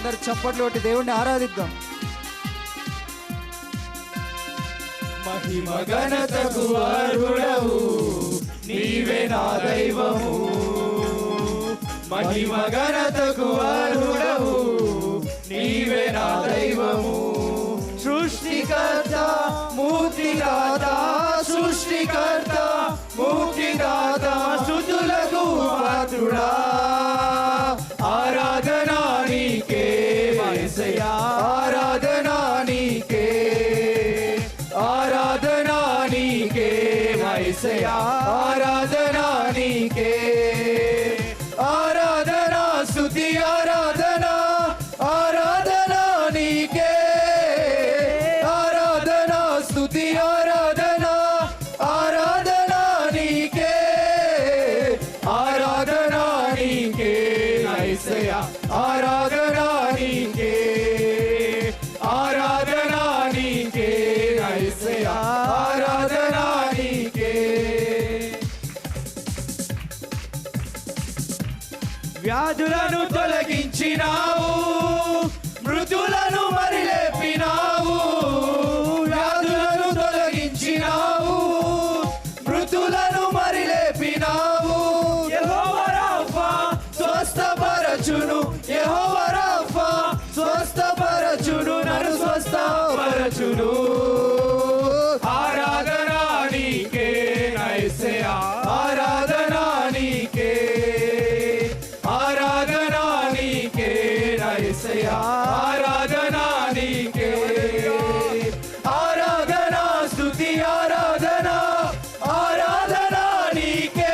అందరు చప్పట్లు కొట్టి దేవుణ్ణి ఆరాధిద్దాం. మహిమ ఘనతకు అర్హుడవు నీవే నా దైవము, మహిమ ఘనతకు అర్హుడవు నీవే నా దైవము. సృష్టికర్త ముక్తిదాత, సృష్టికర్త ముక్తిదాత, స్తుతులకు పాత్రుడా, ఆరాధనా నీకే యేసయ్యా, ఆరాధనా నీకే, ఆరాధనా నీకే యేసయ్యా, ఆరాధనా నీకే, ఆరాధనా స్తుతి ఆరాధనా, ఆరాధనా నీకే, ఆరాధనా స్తుతి ఆరాధనా, ఆరాధనా నీకే, ఆరాధనా నీకే యేసయ్యా, ఆరాధనా నీకే, ఆరాధనా నీకే యేసయ్యా, ఆరాధనా నీకే. వ్యాధులను తొలగించినావు, మృతులను మరి లేపినావు, వ్యాధులను తొలగించినావు, మృతులను మరి లేపినావు. యెహోవా రాఫా స్వస్థపరచును, యెహోవా రాఫా స్వస్థపరచును, నన్ను స్వస్థపరచును. ఆరాధనా నీకే యేసయ్యా, ఆరాధనా నీకే, ఆరాధనా నీకే యేసయ్యా, ఆరాధనా నీకే, ఆరాధనా స్తుతి ఆరాధనా, ఆరాధనా నీకే,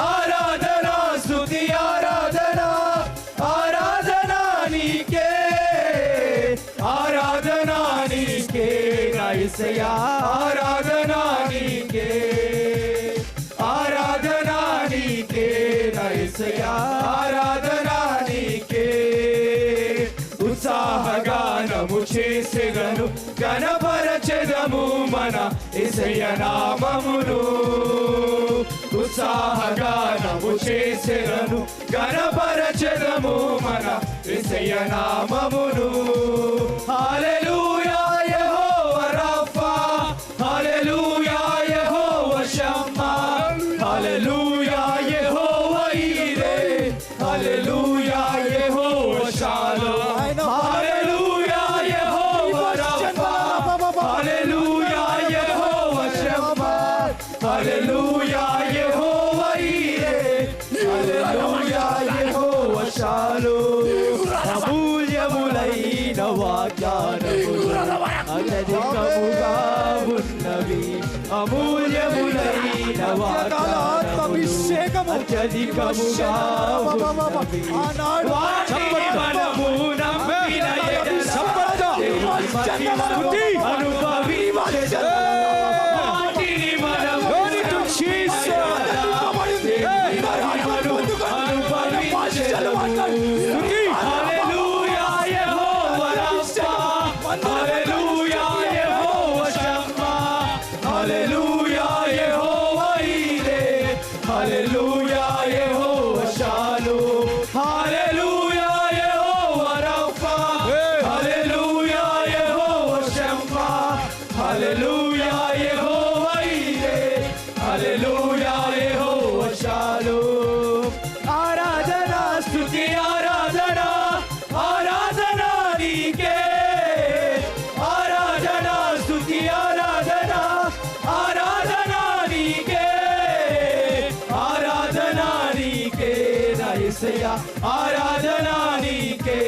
ఆరాధనా స్తుతి ఆరాధనా, ఆరాధనా నీకే, ఆరాధనా నీకే యేసయ్యా, ఆరాధనా నీకే, ఆరాధనా నీకే యేసయ్యా, ఆరాధనా నీకే. ఉత్సాహగానము చేసెదను, గణపరచెదము మన యేసయ్య నామమును, ఉత్సాహగానము చేసెదను, గణపరచెదము మన యేసయ్య నామమును. హల్లెలూయా యెహోవా రాఫా, హల్లెలూయా యెహోవా షమ్మా, హల్లెలూయా యెహోవా ఈరే, హల్లెలూయా యెహోవా షాలోమ్, హల్లెలూయా యెహోవా రాఫా, హల్లెలూయా యెహోవా షమ్మా, హల్లెలూయా యెహోవా ఈరే, హల్లెలూయా యెహోవా షాలోమ్. అమూల్యములైన వాగ్దానములు అత్యధికముగా ఉన్నవి, అమూల్యములైన వాగ్దానములు అత్యధికముగా ఉన్నవి. వాటిని మనము నమ్మిన ఎడల అనుభవించెదము, వాటిని మనము అనుభవించెదము. హల్లెలూయా యెహోవా రాఫా, హల్లెలూయా యెహోవా షమ్మా, హల్లెలూయా యెహోవా ఈరే, హల్లెలూయా యెహోవా షాలోమ్, హల్లెలూయా యెహోవా రాఫా, హల్లెలూయా యెహోవా షమ్మా, హల్లెలూయా యెహోవా ఈరే, హల్లెలూయా యెహోవా షాలోమ్. ఆరాధనా స్తుతి ఆరాధనా, ఆరాధనా నీకే, ఆరాధనా స్తుతి ఆరాధనా, ఆరాధనా నీకే, ఆరాధనా నీకే యేసయ్యా, ఆరాధనా నీకే,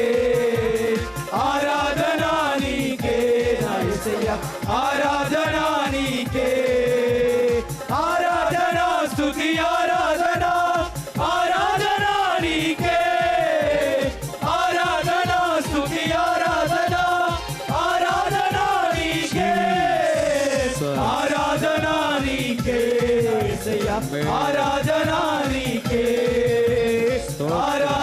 ఆరాధనా నీకే యేసయ్యా, ఆరాధనా నీకే, ఆరాధనా స్తుతి ఆరాధనా, ఆరాధనా నీకే, ఆరాధనా స్తుతి ఆరాధనా, ఆరాధనా నీకే, ఆరాధనా నీకే యేసయ్యా, ఆరాధనా నీకే, ఆరాధనా